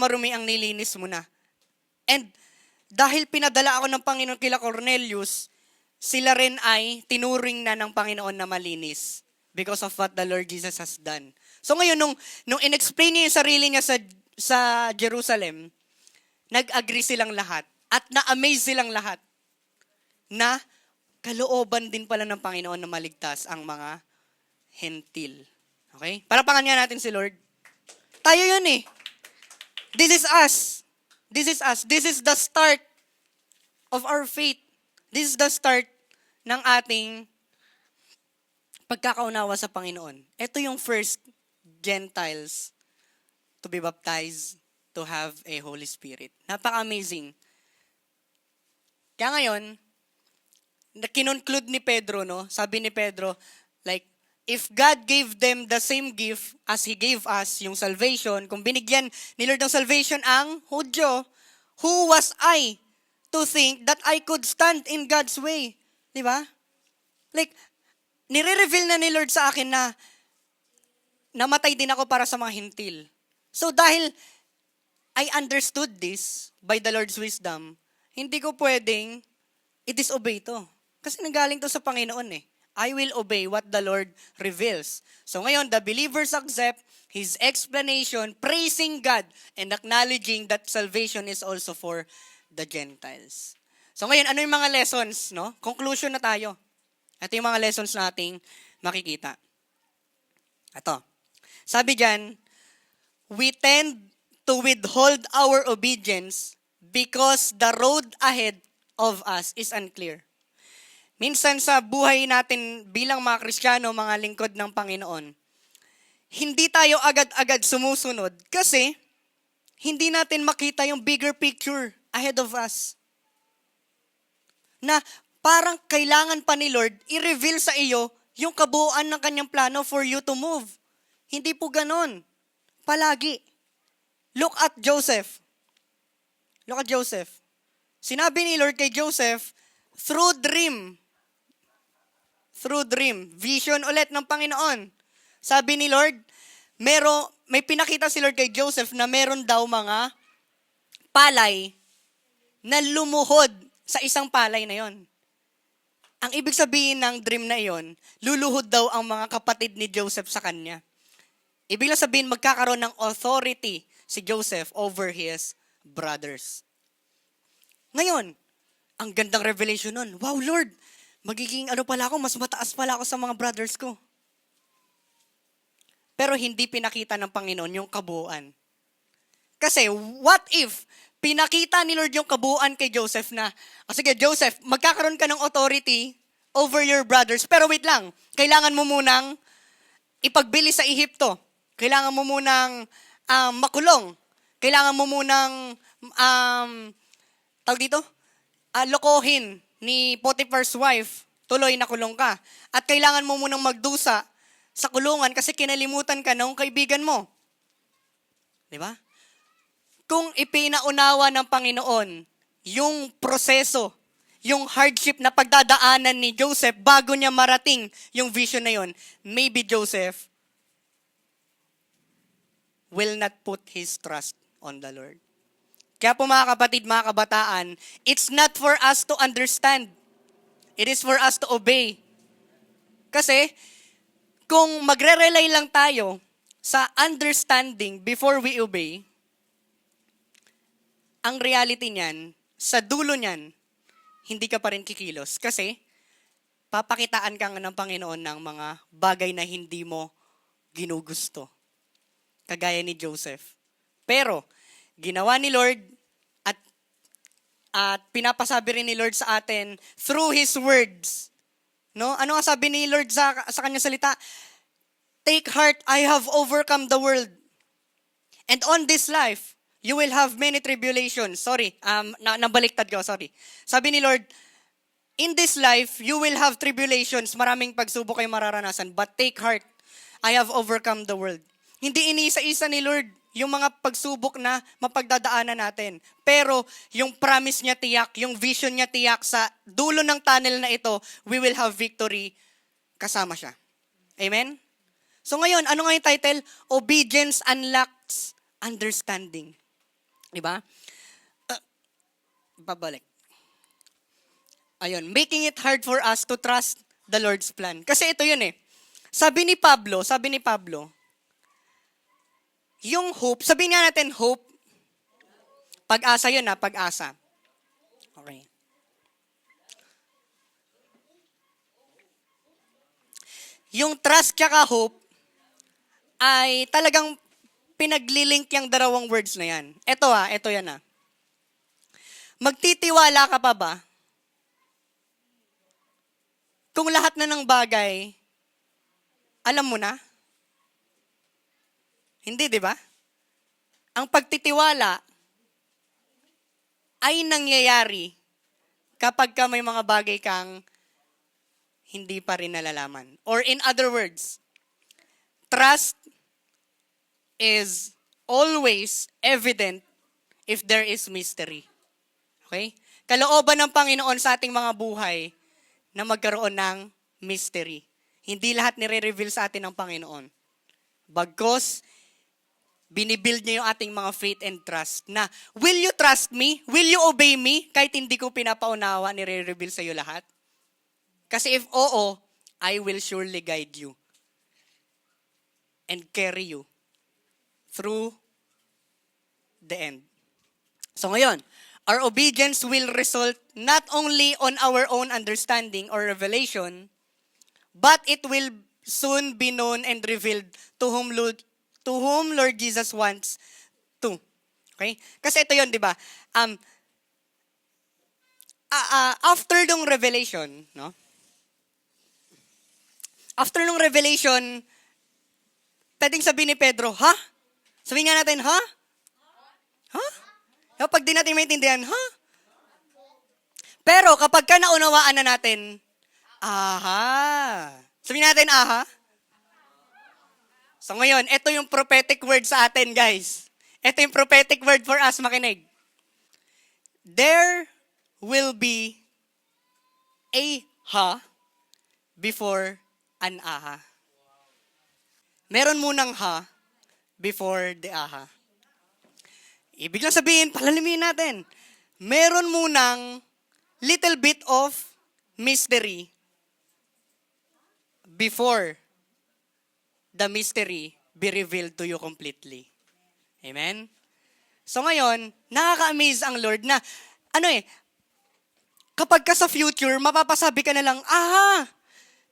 marumi ang nilinis mo na. And dahil pinadala ako ng Panginoon kila Cornelius, sila rin ay tinuring na ng Panginoon na malinis because of what the Lord Jesus has done. So ngayon, nung in-explain niya yung sarili niya sa Jerusalem, nag-agree silang lahat at na-amaze silang lahat na kalooban din pala ng Panginoon na maligtas ang mga hentil. Okay? Palapakan nga natin si Lord. Tayo yun eh. This is us. This is us. This is the start of our faith. This is the start ng ating pagkakaunawa sa Panginoon. Ito yung first Gentiles to be baptized, to have a Holy Spirit. Napaka-amazing. Kaya ngayon, kinunclude ni Pedro, no? Sabi ni Pedro, like, if God gave them the same gift as He gave us, yung salvation, kung binigyan ni Lord ng salvation ang Hudyo, who was I to think that I could stand in God's way? Di ba? Like, nire-reveal na ni Lord sa akin na namatay din ako para sa mga hintil. So dahil I understood this by the Lord's wisdom, hindi ko pwedeng i-disobey to. Kasi nanggaling to sa Panginoon eh. I will obey what the Lord reveals. So ngayon, the believers accept His explanation, praising God and acknowledging that salvation is also for the Gentiles. So ngayon, ano yung mga lessons, no? Conclusion na tayo. Ito yung mga lessons nating makikita. Ito. Sabi dyan, we tend to withhold our obedience because the road ahead of us is unclear. Minsan sa buhay natin bilang mga Kristiyano, mga lingkod ng Panginoon, hindi tayo agad-agad sumusunod kasi hindi natin makita yung bigger picture ahead of us. Na parang kailangan pa ni Lord i-reveal sa iyo yung kabuuan ng kanyang plano for you to move. Hindi po ganon. Palagi. Look at Joseph. Look at Joseph. Sinabi ni Lord kay Joseph, through dream, vision ulit ng Panginoon. Sabi ni Lord, may pinakita si Lord kay Joseph na meron daw mga palay na lumuhod sa isang palay na yon. Ang ibig sabihin ng dream na yon, luluhod daw ang mga kapatid ni Joseph sa kanya. Ibig lang sabihin, magkakaroon ng authority si Joseph over his brothers. Ngayon, ang gandang revelation nun. Wow, Lord, magiging mas mataas pala ako sa mga brothers ko. Pero hindi pinakita ng Panginoon yung kabuuan. Kasi, what if pinakita ni Lord yung kabuuan kay Joseph na, sige Joseph, magkakaroon ka ng authority over your brothers, pero wait lang, kailangan mo munang ipagbili sa Ehipto. Kailangan mo munang makulong. Kailangan mo munang lokohin ni Potiphar's wife. Tuloy na kulong ka. At kailangan mo munang magdusa sa kulungan kasi kinalimutan ka ng kaibigan mo. Di ba? Kung ipinaunawa ng Panginoon yung proseso, yung hardship na pagdadaanan ni Joseph bago niya marating yung vision na yon, maybe Joseph will not put his trust on the Lord. Kaya po mga kapatid, mga kabataan, it's not for us to understand. It is for us to obey. Kasi, kung magre-rely lang tayo sa understanding before we obey, ang reality niyan, sa dulo niyan, hindi ka pa rin kikilos. Kasi, papakitaan ka ng Panginoon ng mga bagay na hindi mo ginugusto. Kagaya ni Joseph. Pero, ginawa ni Lord at pinapasabi rin ni Lord sa atin through His words. No? Ano nga sabi ni Lord sa kanyang salita? Take heart, I have overcome the world. And on this life, you will have many tribulations. Sorry, nabaliktad ko, sorry. Sabi ni Lord, in this life, you will have tribulations. Maraming pagsubok kayo mararanasan. But take heart, I have overcome the world. Hindi iniisa-isa ni Lord yung mga pagsubok na mapagdadaanan natin. Pero yung promise niya tiyak, yung vision niya tiyak sa dulo ng tunnel na ito, we will have victory kasama siya. Amen? So ngayon, ano nga yung title? Obedience unlocks understanding. Diba? Babalik. Ayun, making it hard for us to trust the Lord's plan. Kasi ito yun eh. Sabi ni Pablo, yung hope, sabihin nga natin hope, Pag-asa yun pag-asa. Okay. Yung trust tsaka hope ay talagang pinaglilink yung dalawang words na yan. Ito yan Magtitiwala ka pa ba kung lahat na ng bagay, alam mo na? Hindi, di ba? Ang pagtitiwala ay nangyayari kapag ka may mga bagay kang hindi pa rin nalalaman. Or in other words, trust is always evident if there is mystery. Okay? Kalooban ng Panginoon sa ating mga buhay na magkaroon ng mystery. Hindi lahat nire-reveal sa atin ng Panginoon. Bagkus, binibuild niya yung ating mga faith and trust na, will you trust me? Will you obey me? Kahit hindi ko pinapaunawa, nire-reveal sa iyo lahat. Kasi if oo, I will surely guide you and carry you through the end. So ngayon, our obedience will result not only on our own understanding or revelation, but it will soon be known and revealed to whom Lord Jesus wants to. Okay? Kasi ito 'yon, 'di ba? After nung revelation, no? After nung revelation, pwedeng sabihin ni Pedro, ha? Sabihin nga natin, ha? Ha? Kapag di natin maintindihan, ha? Pero kapag ka naunawaan na natin, aha. Sabihin natin, aha. So ngayon, ito yung prophetic word sa atin, guys. Ito yung prophetic word for us, makinig. There will be a ha before an aha. Meron munang ha before the aha. Ibig lang sabihin, palalimin natin. Meron munang little bit of mystery before the mystery be revealed to you completely. Amen? So ngayon, nakaka-amaze ang Lord na, kapag ka sa future, mapapasabi ka na lang,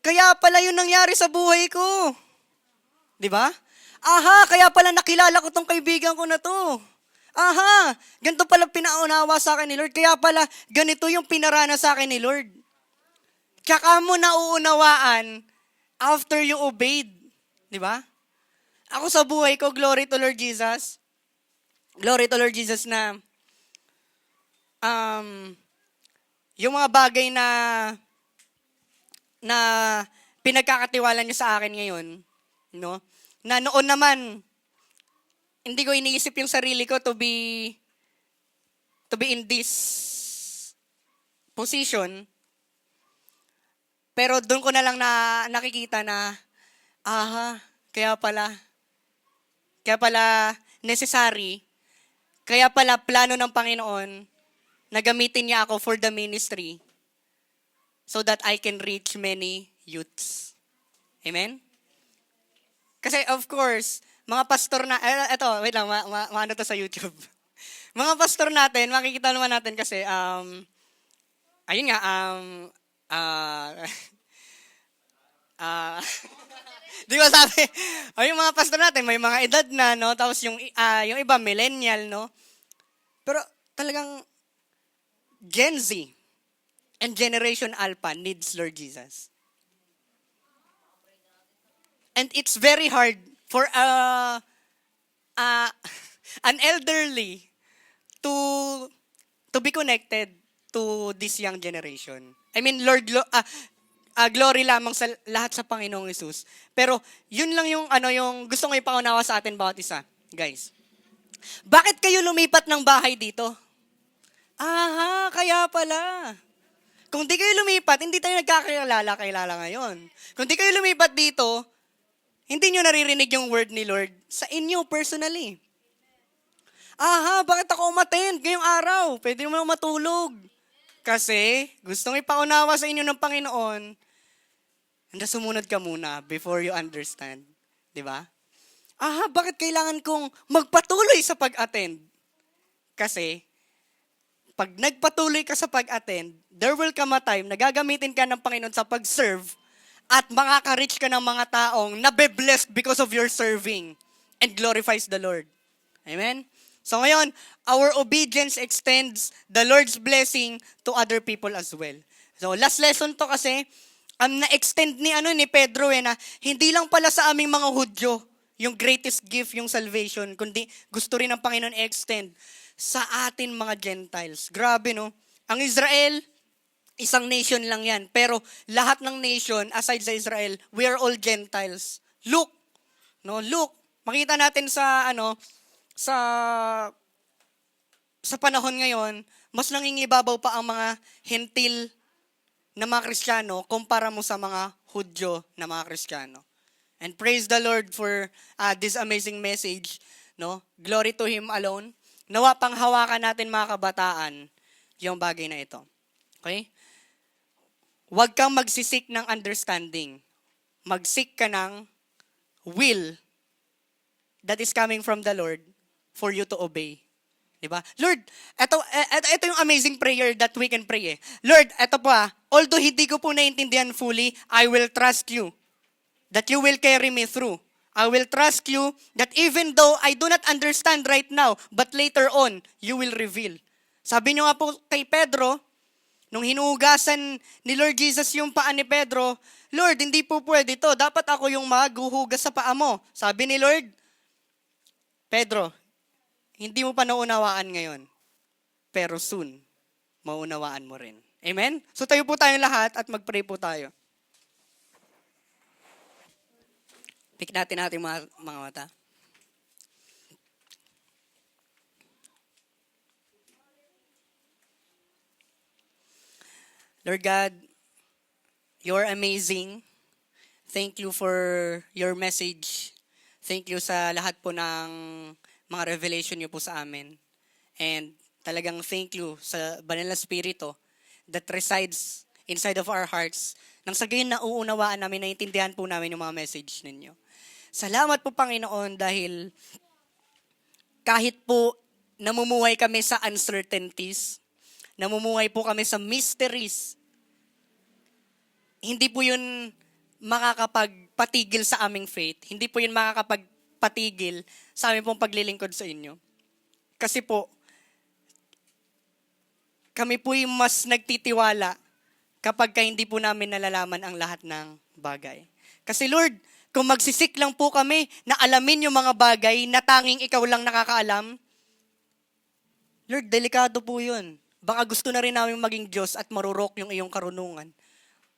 kaya pala yun nangyari sa buhay ko. Di ba? Kaya pala nakilala ko tong kaibigan ko na to. Ganito pala pinaunawa sa akin ni Lord. Kaya pala ganito yung pinarana sa akin ni Lord. Tsaka mo nauunawaan after you obeyed. Di ba? Ako sa buhay ko, glory to Lord Jesus. Glory to Lord Jesus na yung mga bagay na pinagkakatiwala niya sa akin ngayon, no? Na noon naman, hindi ko iniisip yung sarili ko to be in this position. Pero doon ko na lang nakikita na, kaya pala necessary, kaya pala plano ng Panginoon na gamitin niya ako for the ministry so that I can reach many youths. Amen? Kasi of course, mga pastor na, wait lang, maano to sa YouTube. Mga pastor natin, makikita naman natin kasi, ayun nga, di ba sabi, yung mga pastor natin, may mga edad na, no? Tapos yung iba, millennial, no? Pero talagang Gen Z and Generation Alpha needs Lord Jesus. And it's very hard for an elderly to be connected to this young generation. I mean, glory lamang sa lahat sa Panginoong Hesus. Pero yun lang yung gusto ko ipaunawa sa atin bawat isa, guys. Bakit kayo lumipat ng bahay dito? Kaya pala. Kung di kayo lumipat, hindi tayo nagkakilala ngayon. Kung di kayo lumipat dito, hindi nyo naririnig yung word ni Lord sa inyo personally. Bakit ako umattend ngayong araw? Pwede mo matulog. Kasi gustong ipaunawa sa inyo ng Panginoon, handa sumunod ka muna before you understand. Di ba? Bakit kailangan kong magpatuloy sa pag-attend? Kasi pag nagpatuloy ka sa pag-attend, there will come a time na gagamitin ka ng Panginoon sa pag-serve at makaka-reach ka ng mga taong nabe-blessed because of your serving and glorifies the Lord. Amen? So ngayon, our obedience extends the Lord's blessing to other people as well. So last lesson to kasi, na-extend ni Pedro na hindi lang pala sa aming mga Hudyo yung greatest gift, yung salvation, kundi gusto rin ng Panginoon extend sa atin mga Gentiles. Grabe, no? Ang Israel, isang nation lang yan. Pero lahat ng nation, aside sa Israel, we are all Gentiles. Look, no? Look, makita natin sa panahon ngayon, mas nangingibabaw pa ang mga hentil na mga Kristiyano kumpara mo sa mga Hudyo na mga Kristiyano. And praise the Lord for this amazing message. No? Glory to Him alone. Nawa panghawakan natin mga kabataan yung bagay na ito. Okay? Huwag kang magsisik ng understanding. Magsik ka ng will that is coming from the Lord for you to obey. Diba? Lord, ito yung amazing prayer that we can pray eh. Lord, ito po although hindi ko po naintindihan fully, I will trust you that you will carry me through. I will trust you that even though I do not understand right now, but later on, you will reveal. Sabi niyo nga po kay Pedro, nung hinuhugasan ni Lord Jesus yung paa ni Pedro, Lord, hindi po pwede to. Dapat ako yung maghuhugas sa paa mo. Sabi ni Lord, Pedro, hindi mo pa naunawaan ngayon, pero soon, maunawaan mo rin. Amen? So tayo po tayong lahat at mag-pray po tayo. Pick natin mga mata. Lord God, you're amazing. Thank you for your message. Thank you sa lahat po ng mga revelation niyo po sa amin. And talagang thank you sa Banal na Espiritu that resides inside of our hearts. Nang sa gayon nauunawaan namin, naiintindihan po namin yung mga message ninyo. Salamat po Panginoon dahil kahit po namumuhay kami sa uncertainties, namumuhay po kami sa mysteries, hindi po yun makakapagpatigil sa aming faith. Hindi po yun makakapagpatigil sa aming pong paglilingkod sa inyo. Kasi po, kami po yung mas nagtitiwala kapag hindi po namin nalalaman ang lahat ng bagay. Kasi Lord, kung magsisik lang po kami na alamin yung mga bagay na tanging ikaw lang nakakaalam, Lord, delikado po yun. Baka gusto na rin namin maging Diyos at marurok yung iyong karunungan.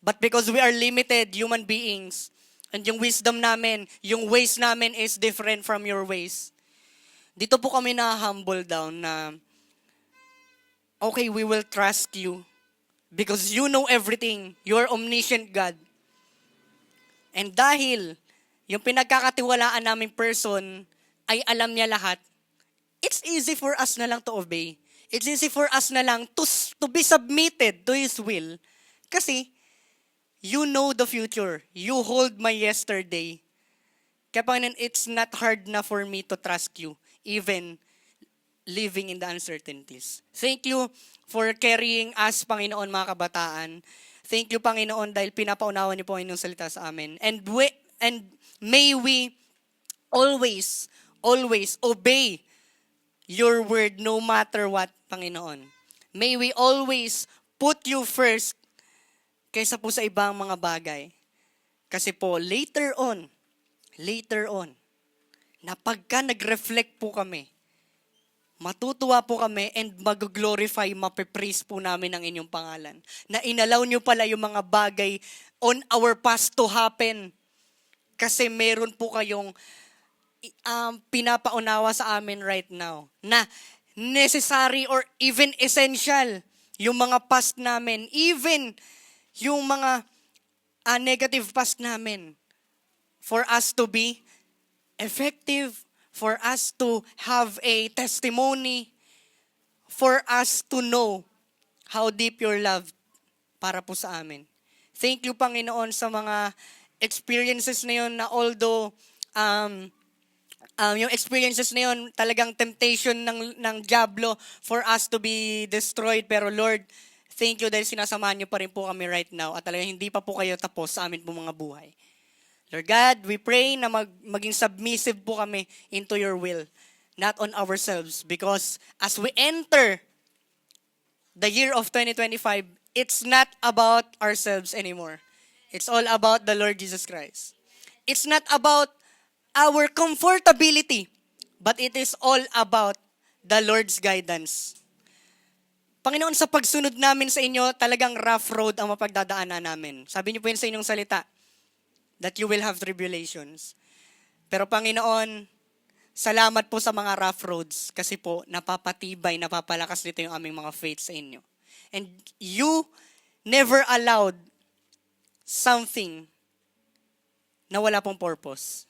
But because we are limited human beings, and yung wisdom namin, yung ways namin is different from your ways, dito po kami na-humble down na, okay, we will trust you because you know everything. You are omniscient God. And dahil yung pinagkakatiwalaan naming person ay alam niya lahat, it's easy for us na lang to obey. It's easy for us na lang to be submitted to His will. Kasi, you know the future. You hold my yesterday. Kaya Panginoon, it's not hard na for me to trust you, even living in the uncertainties. Thank you for carrying us, Panginoon, mga kabataan. Thank you, Panginoon, dahil pinapaunawa niyo po ang inyong salita sa amin. And may we always obey your word no matter what, Panginoon. May we always put you first kaysa po sa ibang mga bagay. Kasi po, later on, na pagka nag-reflect po kami, matutuwa po kami and mag-glorify, mapipraise po namin ang inyong pangalan. Na inalaw nyo pala yung mga bagay on our past to happen. Kasi meron po kayong pinapaunawa sa amin right now. Na necessary or even essential yung mga past namin. Even yung mga negative past namin. For us to be effective, for us to have a testimony, for us to know how deep your love para po sa amin. Thank you, Panginoon, sa mga experiences na yun na although yung experiences na yun, talagang temptation ng Diablo for us to be destroyed. Pero Lord, thank you dahil sinasamahan niyo pa rin po kami right now at talagang hindi pa po kayo tapos sa amin po mga buhay. Lord God, we pray na maging submissive po kami into your will, not on ourselves. Because as we enter the year of 2025, it's not about ourselves anymore. It's all about the Lord Jesus Christ. It's not about our comfortability, but it is all about the Lord's guidance. Panginoon, sa pagsunod namin sa inyo, talagang rough road ang mapagdadaanan namin. Sabi niyo po yun sa inyong salita, that you will have tribulations. Pero Panginoon, salamat po sa mga rough roads kasi po napapatibay, napapalakas nito yung aming mga faith sa inyo. And you never allowed something na wala pong purpose.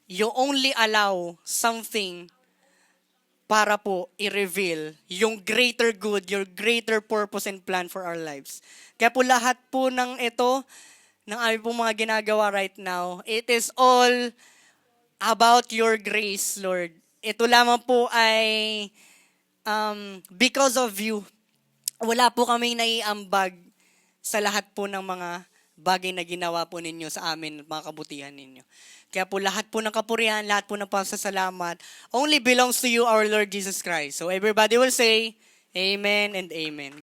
You only allow something para po i-reveal yung greater good, your greater purpose and plan for our lives. Kaya po lahat po ng ito, ng aming pong mga ginagawa right now, it is all about your grace, Lord. Ito lamang po ay because of you. Wala po kaming naiambag sa lahat po ng mga bagay na ginawa po ninyo sa amin at mga kabutihan ninyo. Kaya po lahat po ng kapurihan, lahat po ng pasasalamat only belongs to you, our Lord Jesus Christ. So everybody will say, Amen and Amen.